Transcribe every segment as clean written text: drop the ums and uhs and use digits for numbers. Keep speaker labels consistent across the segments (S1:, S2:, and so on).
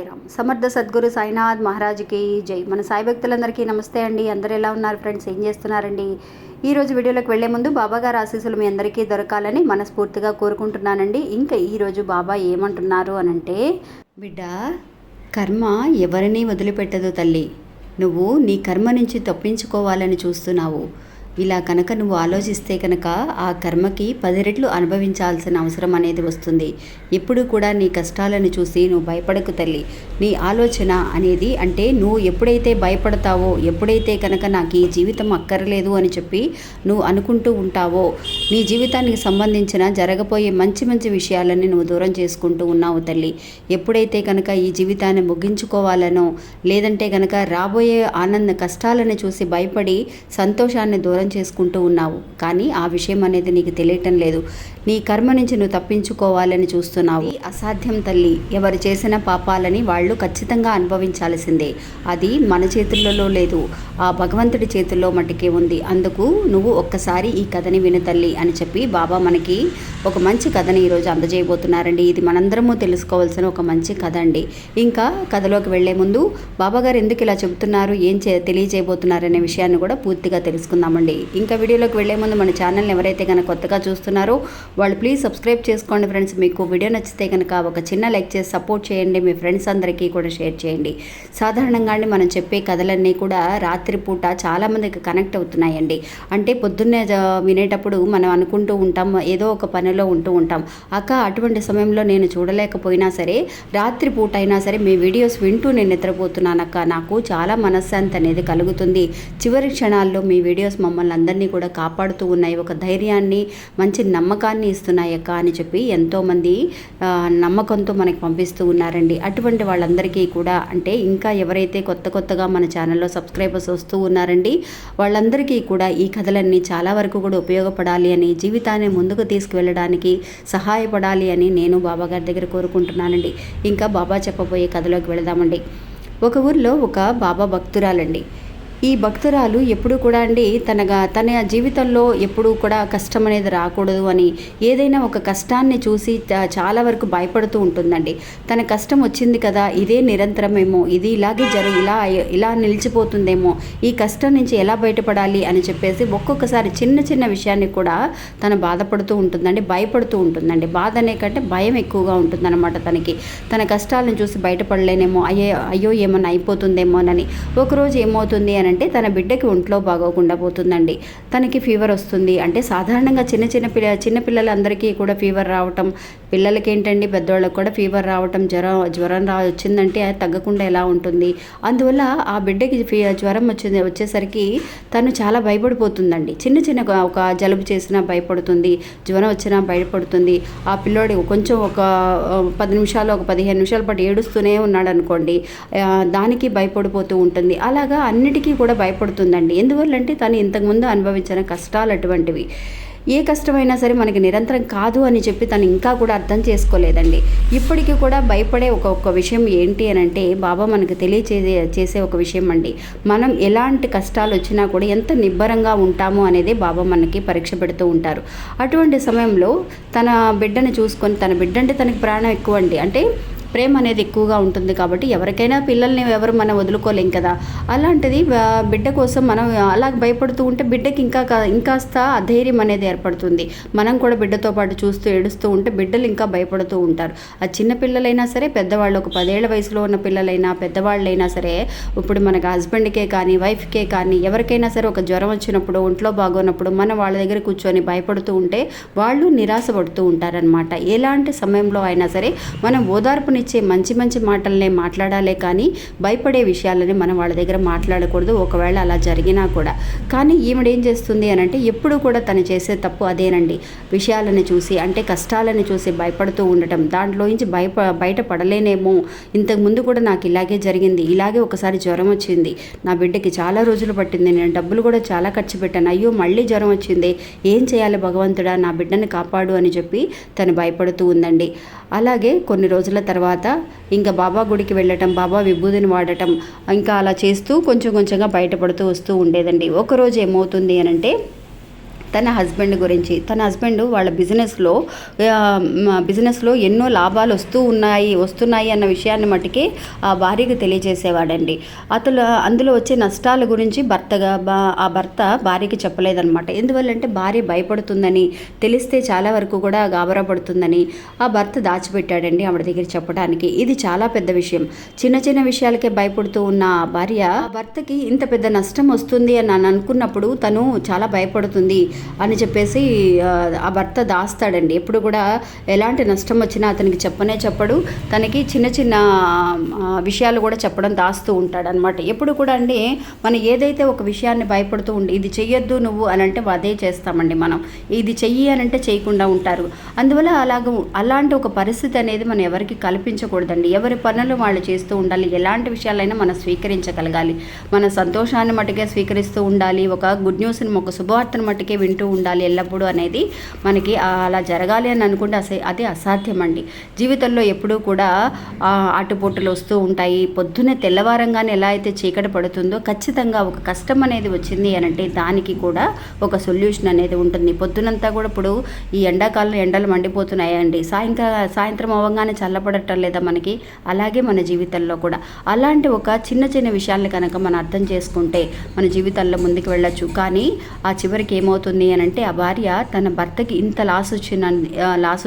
S1: సాయిరామ్. సమర్థ సద్గురు సాయినాథ్ మహారాజ్కి జై. మన సాయి భక్తులందరికీ నమస్తే అండి. అందరూ ఎలా ఉన్నారు ఫ్రెండ్స్? ఏం చేస్తున్నారండి? ఈరోజు వీడియోలోకి వెళ్లే ముందు బాబా గారి ఆశీస్సులు మీ అందరికీ దొరకాలని మనస్ఫూర్తిగా కోరుకుంటున్నానండి. ఇంకా ఈరోజు బాబా ఏమంటున్నారు అనంటే, బిడ్డ, కర్మ ఎవరినీ వదిలిపెట్టదు తల్లి. నువ్వు నీ కర్మ నుంచి తప్పించుకోవాలని చూస్తున్నావు. ఇలా కనుక నువ్వు ఆలోచిస్తే కనుక ఆ కర్మకి 10 రెట్లు అనుభవించాల్సిన అవసరం అనేది వస్తుంది. ఎప్పుడు కూడా నీ కష్టాలను చూసి నువ్వు భయపడకు తల్లి. నీ ఆలోచన అనేది అంటే నువ్వు ఎప్పుడైతే భయపడతావో, ఎప్పుడైతే కనుక నాకు ఈ జీవితం అక్కర్లేదు అని చెప్పి నువ్వు అనుకుంటూ ఉంటావో, నీ జీవితానికి సంబంధించిన జరగబోయే మంచి మంచి విషయాలని నువ్వు దూరం చేసుకుంటూ ఉన్నావు తల్లి. ఎప్పుడైతే కనుక ఈ జీవితాన్ని ముగించుకోవాలనో, లేదంటే కనుక రాబోయే కష్టాలను చూసి భయపడి సంతోషాన్ని దూరం చేసుకుంటూ ఉన్నావు. కానీ ఆ విషయం అనేది నీకు తెలియటం లేదు. నీ కర్మ నుంచి నువ్వు తప్పించుకోవాలని చూస్తున్నావు. అసాధ్యం తల్లి. ఎవరు చేసిన పాపాలని వాళ్ళు ఖచ్చితంగా అనుభవించాల్సిందే. అది మన చేతుల్లో లేదు, ఆ భగవంతుడి చేతుల్లో మట్టుకే ఉంది. అందుకు నువ్వు ఒక్కసారి ఈ కథని విను తల్లి అని చెప్పి బాబా మనకి ఒక మంచి కథని ఈరోజు అందజేయబోతున్నారండి. ఇది మనందరము తెలుసుకోవాల్సిన ఒక మంచి కథ అండి. ఇంకా కథలోకి వెళ్లే ముందు బాబా గారు ఎందుకు ఇలా చెబుతున్నారు, ఏం తెలియజేయబోతున్నారు అనే విషయాన్ని కూడా పూర్తిగా తెలుసుకుందామండి. ఇంకా వీడియోలోకి వెళ్లే ముందు మన ఛానల్ని ఎవరైతే కనుక కొత్తగా చూస్తున్నారో వాళ్ళు ప్లీజ్ సబ్స్క్రైబ్ చేసుకోండి ఫ్రెండ్స్. మీకు వీడియో నచ్చితే కనుక ఒక చిన్న లైక్ చేసి సపోర్ట్ చేయండి. మీ ఫ్రెండ్స్ అందరికీ కూడా షేర్ చేయండి. సాధారణంగానే మనం చెప్పే కథలన్నీ కూడా రాత్రిపూట చాలామందికి కనెక్ట్ అవుతున్నాయండి. అంటే పొద్దున్నే వినేటప్పుడు మనం అనుకుంటూ ఉంటాం, ఏదో ఒక పనిలో ఉంటూ ఉంటాం. అటువంటి సమయంలో నేను చూడలేకపోయినా సరే, రాత్రిపూట అయినా సరే మీ వీడియోస్ వింటూ నేను నిద్రపోతున్నానక్క. నాకు చాలా మనశ్శాంతి అనేది కలుగుతుంది. చివరి క్షణాల్లో మీ వీడియోస్ మమ్మల్ని అందరినీ కూడా కాపాడుతూ ఉన్నాయి, ఒక ధైర్యాన్ని, మంచి నమ్మకాన్ని ఇస్తున్నాయక్క అని చెప్పి ఎంతోమంది నమ్మకంతో మనకి పంపిస్తూ ఉన్నారండి. అటువంటి వాళ్ళందరికీ కూడా, అంటే ఇంకా ఎవరైతే కొత్తగా మన ఛానల్లో సబ్స్క్రైబర్స్ వస్తూ ఉన్నారండి, వాళ్ళందరికీ కూడా ఈ కథలన్నీ చాలా వరకు కూడా ఉపయోగపడాలి అని, జీవితాన్ని ముందుకు తీసుకువెళ్ళడానికి సహాయపడాలి అని నేను బాబా గారి దగ్గర కోరుకుంటున్నానండి. ఇంకా బాబా చెప్పబోయే కథలోకి వెళదామండి. ఒక ఊర్లో ఒక బాబా భక్తురాలండి. ఈ భక్తురాలు ఎప్పుడు కూడా అండి తన జీవితంలో ఎప్పుడూ కూడా కష్టం అనేది రాకూడదు అని, ఏదైనా ఒక కష్టాన్ని చూసి చాలా వరకు భయపడుతూ ఉంటుందండి. తన కష్టం వచ్చింది కదా, ఇదే నిరంతరమేమో, ఇది ఇలాగే ఇలా నిలిచిపోతుందేమో, ఈ కష్టం నుంచి ఎలా బయటపడాలి అని చెప్పేసి ఒక్కొక్కసారి చిన్న విషయాన్ని కూడా తను బాధపడుతూ ఉంటుందండి, భయపడుతూ ఉంటుందండి. బాధ అనే కంటే భయం ఎక్కువగా ఉంటుందన్నమాట తనకి. తన కష్టాలను చూసి బయటపడలేనేమో, అయ్యో ఏమన్నా అయిపోతుందేమోనని. ఒకరోజు ఏమవుతుంది అని అంటే తన బిడ్డకి ఒంట్లో బాగోకుండా పోతుందండి. తనకి ఫీవర్ వస్తుంది. అంటే సాధారణంగా చిన్న పిల్లలందరికీ కూడా ఫీవర్ రావటం, పిల్లలకి ఏంటండి పెద్దవాళ్ళకి కూడా ఫీవర్ రావటం, జ్వరం వచ్చిందంటే అది తగ్గకుండా ఎలా ఉంటుంది. అందువల్ల ఆ బిడ్డకి జ్వరం వచ్చేసరికి తను చాలా భయపడిపోతుందండి. చిన్నగా ఒక జలుబు చేసినా భయపడుతుంది, జ్వరం వచ్చినా భయపడుతుంది. ఆ పిల్లోడి కొంచెం ఒక 10 నిమిషాలు, ఒక 15 నిమిషాల పాటు ఏడుస్తూనే ఉన్నాడు అనుకోండి, దానికి భయపడిపోతూ ఉంటుంది. అలాగా అన్నిటికీ కూడా భయపడుతుందండి. ఎందువల్లంటే తను ఇంతకుముందు అనుభవించిన కష్టాలు అటువంటివి. ఏ కష్టమైనా సరే మనకి నిరంతరం కాదు అని చెప్పి తను ఇంకా కూడా అర్థం చేసుకోలేదండి. ఇప్పటికీ కూడా భయపడే ఒక విషయం ఏంటి అని అంటే, బాబా మనకు చేసే ఒక విషయం అండి. మనం ఎలాంటి కష్టాలు వచ్చినా కూడా ఎంత నిబ్బరంగా ఉంటాము అనేది బాబా మనకి పరీక్ష పెడుతూ ఉంటారు. అటువంటి సమయంలో తన బిడ్డను చూసుకొని, తన బిడ్డ అంటే తనకి ప్రాణం ఎక్కువ అండి. అంటే ప్రేమ అనేది ఎక్కువగా ఉంటుంది కాబట్టి ఎవరికైనా పిల్లల్ని మనం వదులుకోలేం కదా. అలాంటిది బిడ్డ కోసం మనం అలా భయపడుతూ ఉంటే బిడ్డకి ఇంకాస్త అధైర్యం అనేది ఏర్పడుతుంది. మనం కూడా బిడ్డతో పాటు చూస్తూ ఏడుస్తూ ఉంటే బిడ్డలు ఇంకా భయపడుతూ ఉంటారు. అది చిన్న పిల్లలైనా సరే, పెద్దవాళ్ళు, ఒక 10 ఏళ్ల వయసులో ఉన్న పిల్లలైనా, పెద్దవాళ్ళైనా సరే, ఇప్పుడు మనకు హస్బెండ్కే కానీ, వైఫ్కే కానీ, ఎవరికైనా సరే ఒక జ్వరం వచ్చినప్పుడు, ఒంట్లో బాగోనప్పుడు మనం వాళ్ళ దగ్గర కూర్చొని భయపడుతూ ఉంటే వాళ్ళు నిరాశపడుతూ ఉంటారనమాట. ఎలాంటి సమయంలో అయినా సరే మనం ఓదార్పుని మంచి మాటలనే మాట్లాడాలే కానీ భయపడే విషయాలని మనం వాళ్ళ దగ్గర మాట్లాడకూడదు, ఒకవేళ అలా జరిగినా కూడా. కానీ ఈవిడేం చేస్తుంది అని అంటే, ఎప్పుడు కూడా తను చేసే తప్పు అదేనండి. విషయాలను చూసి, అంటే కష్టాలను చూసి భయపడుతూ ఉండటం, దాంట్లో నుంచి బయటపడలేనేమో, ఇంతకుముందు కూడా నాకు ఇలాగే జరిగింది, ఇలాగే ఒకసారి జ్వరం వచ్చింది, నా బిడ్డకి చాలా రోజులు పట్టింది, నేను డబ్బులు కూడా చాలా ఖర్చు పెట్టాను, అయ్యో మళ్ళీ జ్వరం వచ్చింది, ఏం చేయాలి భగవంతుడా, నా బిడ్డని కాపాడు అని చెప్పి తను భయపడుతూ ఉందండి. అలాగే కొన్ని రోజుల తర్వాత ఇంకా బాబా గుడికి వెళ్ళటం, బాబా విభూతిని వాడటం, ఇంకా అలా చేస్తూ కొంచెంగా బయటపడుతూ వస్తూ ఉండేదండి. ఒకరోజు ఏమవుతుంది అని అంటే, తన హస్బెండ్ గురించి. తన హస్బెండ్ వాళ్ళ బిజినెస్లో ఎన్నో లాభాలు వస్తున్నాయి అన్న విషయాన్ని మట్టుకే ఆ భార్యకు తెలియజేసేవాడండి. అందులో వచ్చే నష్టాల గురించి ఆ భర్త భార్యకి చెప్పలేదన్నమాట. ఎందువల్లంటే భార్య భయపడుతుందని, తెలిస్తే చాలా వరకు కూడా గాబరా పడుతుందని ఆ భర్త దాచిపెట్టాడండి ఆవిడ దగ్గర చెప్పడానికి. ఇది చాలా పెద్ద విషయం. చిన్న చిన్న విషయాలకే భయపడుతూ ఉన్న ఆ భార్య ఆ భర్తకి ఇంత పెద్ద నష్టం వస్తుంది అని అనుకున్నప్పుడు తను చాలా భయపడుతుంది అని చెప్పేసి ఆ భర్త దాస్తాడండి. ఎప్పుడు కూడా ఎలాంటి నష్టం వచ్చినా అతనికి చెప్పడు. తనకి చిన్న చిన్న విషయాలు కూడా చెప్పడం దాస్తూ ఉంటాడు అనమాట. ఎప్పుడు కూడా అండి మనం ఏదైతే ఒక విషయాన్ని భయపడుతూ ఇది చెయ్యొద్దు నువ్వు అని అంటే అదే చేస్తామండి. మనం ఇది చెయ్యి అని అంటే చేయకుండా ఉంటారు. అందువల్ల అలాంటి ఒక పరిస్థితి అనేది మనం ఎవరికి కల్పించకూడదండి. ఎవరి పనులు వాళ్ళు చేస్తూ ఉండాలి. ఎలాంటి విషయాలైనా మనం స్వీకరించగలగాలి. మన సంతోషాన్ని మట్టుకే స్వీకరిస్తూ ఉండాలి. ఒక గుడ్ న్యూస్ని, ఒక శుభవార్తను మట్టుకే వింటూ ఉండాలి ఎల్లప్పుడూ అనేది మనకి అలా జరగాలి అని అనుకుంటే అది అసాధ్యం అండి. జీవితంలో ఎప్పుడూ కూడా ఆటుపోటులు వస్తూ ఉంటాయి. పొద్దున్నే తెల్లవారంగానే ఎలా అయితే చీకటి పడుతుందో ఖచ్చితంగా ఒక కష్టం అనేది వచ్చింది అని అంటే దానికి కూడా ఒక సొల్యూషన్ అనేది ఉంటుంది. పొద్దునంతా కూడా ఇప్పుడు ఈ ఎండాకాలం ఎండలు మండిపోతున్నాయండి. సాయంత్రం అవ్వగానే చల్లపడటం లేదా మనకి, అలాగే మన జీవితంలో కూడా అలాంటి ఒక చిన్న చిన్న విషయాల్ని కనుక మనం అర్థం చేసుకుంటే మన జీవితాల్లో ముందుకు వెళ్ళొచ్చు. కానీ ఆ చివరికి ఏమవుతుంది అని అంటే ఆ భార్య తన భర్తకి ఇంత లాస్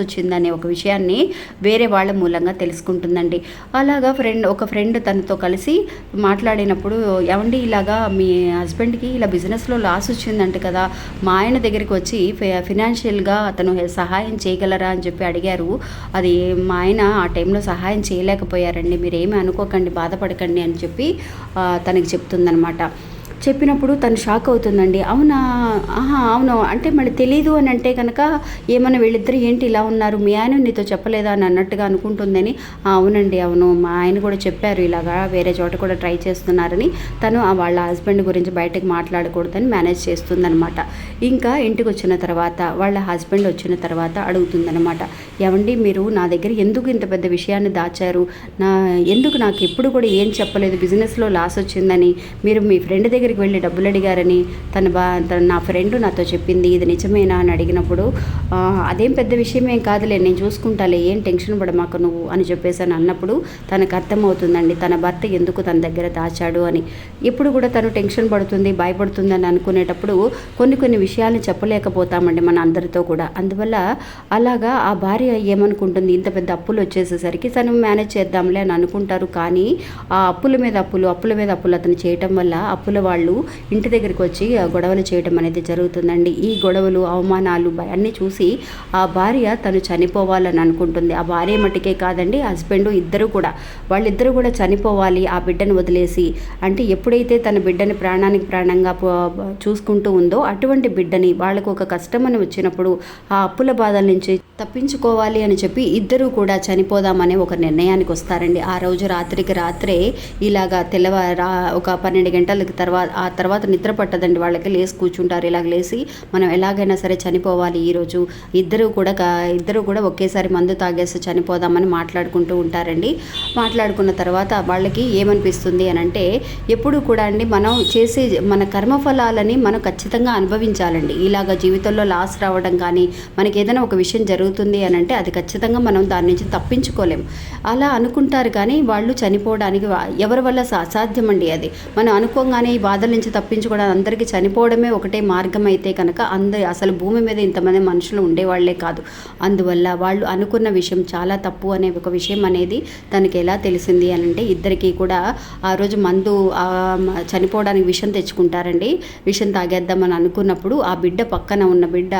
S1: వచ్చిందనే ఒక విషయాన్ని వేరే వాళ్ళ మూలంగా తెలుసుకుంటుందండి. అలాగా ఒక ఫ్రెండ్ తనతో కలిసి మాట్లాడినప్పుడు, ఏమండి ఇలాగా మీ హస్బెండ్కి ఇలా బిజినెస్లో లాస్ వచ్చిందంట కదా, మా ఆయన దగ్గరికి వచ్చి ఫినాన్షియల్గా అతను సహాయం చేయగలరా అని చెప్పి అడిగారు. అది మా ఆయన ఆ టైంలో సహాయం చేయలేకపోయారండి, మీరేమీ అనుకోకండి, బాధపడకండి అని చెప్పి తనకి చెప్తుందనమాట. చెప్పినప్పుడు తను షాక్ అవుతుందండి. అవునా, అవును అంటే మళ్ళీ తెలీదు అని అంటే కనుక ఏమన్నా వీళ్ళిద్దరు ఏంటి ఇలా ఉన్నారు, మీ ఆయన నీతో చెప్పలేదా అని అన్నట్టుగా అనుకుంటుందని, అవునండి అవును మా ఆయన కూడా చెప్పారు ఇలాగా వేరే చోట కూడా ట్రై చేస్తున్నారని. తను వాళ్ళ హస్బెండ్ గురించి బయటకు మాట్లాడకూడదని మేనేజ్ చేస్తుందనమాట. ఇంకా ఇంటికి వచ్చిన తర్వాత వాళ్ళ హస్బెండ్ వచ్చిన తర్వాత అడుగుతుందనమాట, ఏమండి మీరు నా దగ్గర ఎందుకు ఇంత పెద్ద విషయాన్ని దాచారు, ఎందుకు నాకు ఎప్పుడు కూడా ఏం చెప్పలేదు, బిజినెస్లో లాస్ వచ్చిందని మీరు మీ ఫ్రెండ్ దగ్గరికి వెళ్ళి డబ్బులు అడిగారని నా ఫ్రెండ్ నాతో చెప్పింది, ఇది నిజమేనా అని అడిగినప్పుడు, అదేం పెద్ద విషయమేం కాదులే నేను చూసుకుంటాలే, ఏం టెన్షన్ పడమాక నువ్వు అని చెప్పేసి అని అన్నప్పుడు తనకు అర్థమవుతుందండి తన భర్త ఎందుకు తన దగ్గర దాచాడు అని. ఎప్పుడు కూడా తను టెన్షన్ పడుతుంది, భయపడుతుందని అనుకునేటప్పుడు కొన్ని విషయాలను చెప్పలేకపోతామండి మన అందరితో కూడా. అందువల్ల అలాగా ఆ భార్య ఏమనుకుంటుంది, ఇంత పెద్ద అప్పులు వచ్చేసేసరికి తను మేనేజ్ చేద్దాంలే అని అనుకుంటారు. కానీ ఆ అప్పుల మీద అప్పులు అతను చేయటం వల్ల అప్పుల వాళ్ళు ఇంటి దగ్గరికి వచ్చి గొడవలు చేయడం అనేది జరుగుతుందండి. ఈ గొడవలు, అవమానాలు అన్నీ చూసి ఆ భార్య తను చనిపోవాలని అనుకుంటుంది. ఆ భార్య మట్టుకే కాదండి, హస్బెండ్ వాళ్ళిద్దరూ కూడా చనిపోవాలి ఆ బిడ్డను వదిలేసి. అంటే ఎప్పుడైతే తన బిడ్డని ప్రాణానికి ప్రాణంగా చూసుకుంటూ ఉందో అటువంటి బిడ్డని వాళ్ళకు ఒక కష్టం అని వచ్చినప్పుడు ఆ అప్పుల బాధల నుంచి తప్పించుకోవాలి అని చెప్పి ఇద్దరూ కూడా చనిపోదామనే ఒక నిర్ణయానికి వస్తారండి. ఆ రోజు రాత్రికి రాత్రే ఇలాగా ఒక 12 గంటల తర్వాత నిద్ర పట్టదండి వాళ్ళకి, లేసి కూర్చుంటారు. ఇలాగ లేసి మనం ఎలాగైనా సరే చనిపోవాలి ఈరోజు, ఇద్దరు కూడా ఒకేసారి మందు తాగేసి చనిపోదామని మాట్లాడుకుంటూ ఉంటారండి. మాట్లాడుకున్న తర్వాత వాళ్ళకి ఏమనిపిస్తుంది అని అంటే, ఎప్పుడు కూడా అండి మనం చేసే మన కర్మఫలాలని మనం ఖచ్చితంగా అనుభవించాలండి. ఇలాగ జీవితంలో లాస్ రావడం కానీ మనకి ఏదైనా ఒక విషయం జరుగుతుంది అని అంటే అది ఖచ్చితంగా మనం దాని నుంచి తప్పించుకోలేం. అలా అనుకుంటారు కానీ వాళ్ళు చనిపోవడానికి ఎవరి వల్ల అసాధ్యం అండి. అది మనం అనుకోగానే ఈ బాధల నుంచి తప్పించుకోవడానికి అందరికీ చనిపోవడమే ఒకటే మార్గం అయితే కనుక అసలు భూమి మీద ఇంతమంది మనుషులు ఉండేవాళ్లే కాదు. అందువల్ల వాళ్ళు అనుకున్న విషయం చాలా తప్పు అనే ఒక విషయం అనేది తనకి ఎలా తెలిసింది అని అంటే, ఇద్దరికీ కూడా ఆ రోజు మందు చనిపోవడానికి విషం తెచ్చుకుంటారండి. విషం తాగేద్దామని అనుకున్నప్పుడు ఆ బిడ్డ పక్కన ఉన్న బిడ్డ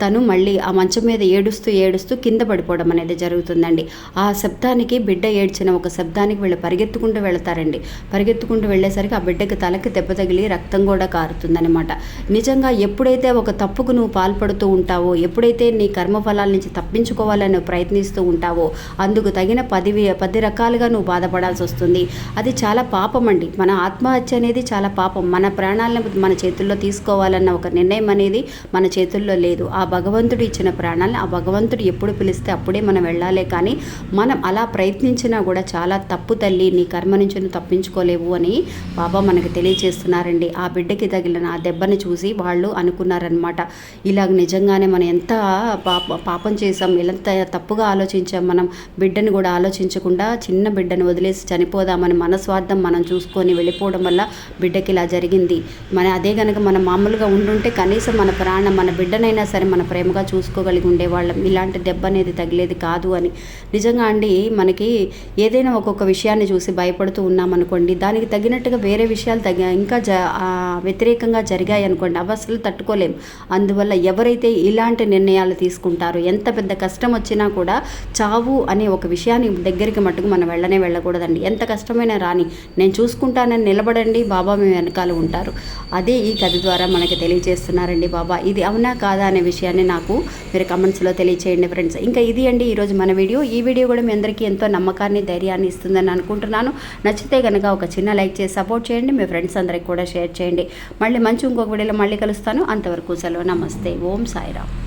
S1: తను మళ్ళీ ఆ మంచం మీద ఏడుస్తూ కింద పడిపోవడం అనేది జరుగుతుందండి. ఆ శబ్దానికి బిడ్డ ఏడ్చిన ఒక శబ్దానికి వీళ్ళు పరిగెత్తుకుంటూ వెళతారండి. పరిగెత్తుకుంటూ వెళ్ళేసరికి ఆ బిడ్డకి తలకి దెబ్బ తగిలి రక్తం కూడా కారుతుందనమాట. నిజంగా ఎప్పుడైతే ఒక తప్పుకు నువ్వు పాల్పడుతూ ఉంటావో, ఎప్పుడైతే నీ కర్మఫలాల నుంచి తప్పించుకోవాలని ప్రయత్నిస్తూ ఉంటావో అందుకు తగిన 10 రకాలుగా నువ్వు బాధపడాల్సి వస్తుంది. అది చాలా పాపం అండి. మన ఆత్మహత్య అనేది చాలా పాపం. మన ప్రాణాలను మన చేతుల్లో తీసుకోవాలన్న ఒక నిర్ణయం అనేది మన చేతుల్లో లేదు. ఆ భగవంతుడు ఇచ్చిన ప్రాణాలను ఆ భగవంతుడు ఎప్పుడు పిలిస్తే అప్పుడే మనం వెళ్ళాలే. కానీ మనం అలా ప్రయత్నించినా కూడా చాలా తప్పు తల్లి, నీ కర్మ నుంచి నువ్వు తప్పించుకోలేవు అని బాబా మనకు తెలియజేస్తున్నారు. తెలియజేస్తున్నారండి. ఆ బిడ్డకి తగిలిన ఆ దెబ్బని చూసి వాళ్ళు అనుకున్నారనమాట, ఇలాగ నిజంగానే మనం ఎంత పాపం చేసాం, ఎంత తప్పుగా ఆలోచించాం, మనం బిడ్డను కూడా ఆలోచించకుండా చిన్న బిడ్డను వదిలేసి చనిపోదామని మన స్వార్థం మనం చూసుకొని వెళ్ళిపోవడం వల్ల బిడ్డకి ఇలా జరిగింది. అదే కనుక మనం మామూలుగా ఉండుంటే కనీసం మన బిడ్డనైనా సరే మన ప్రేమగా చూసుకోగలిగి ఉండేవాళ్ళం. ఇలాంటి దెబ్బ అనేది తగిలేది కాదు అని. నిజంగా అండి, మనకి ఏదైనా ఒక్కొక్క విషయాన్ని చూసి భయపడుతూ ఉన్నామనుకోండి, దానికి తగినట్టుగా వేరే విషయాలు ఇంకా వ్యతిరేకంగా జరిగాయి అనుకోండి, అవి అసలు తట్టుకోలేం. అందువల్ల ఎవరైతే ఇలాంటి నిర్ణయాలు తీసుకుంటారో, ఎంత పెద్ద కష్టం వచ్చినా కూడా చావు అనే ఒక విషయాన్ని దగ్గరికి మట్టుకు మనం వెళ్ళకూడదండి. ఎంత కష్టమైనా రాని, నేను చూసుకుంటానని నిలబడండి, బాబా మీ వెనకాల ఉంటారు. అదే ఈ కథ ద్వారా మనకి తెలియజేస్తున్నారండి బాబా. ఇది అవునా కాదా అనే విషయాన్ని నాకు మీరు కమెంట్స్లో తెలియచేయండి ఫ్రెండ్స్. ఇంకా ఇది అండి ఈరోజు మన వీడియో. ఈ వీడియో కూడా మీ అందరికీ ఎంతో నమ్మకాన్ని, ధైర్యాన్ని ఇస్తుందని అనుకుంటున్నాను. నచ్చితే కనుక ఒక చిన్న లైక్ చేసి సపోర్ట్ చేయండి. మీ ఫ్రెండ్స్ అందరికి కూడా షేర్ చేయండి. మళ్ళీ ఇంకొక వీడియోలో మళ్ళీ కలుస్తాను. అంతవరకు సెలవు. నమస్తే. ఓం సాయిరామ్.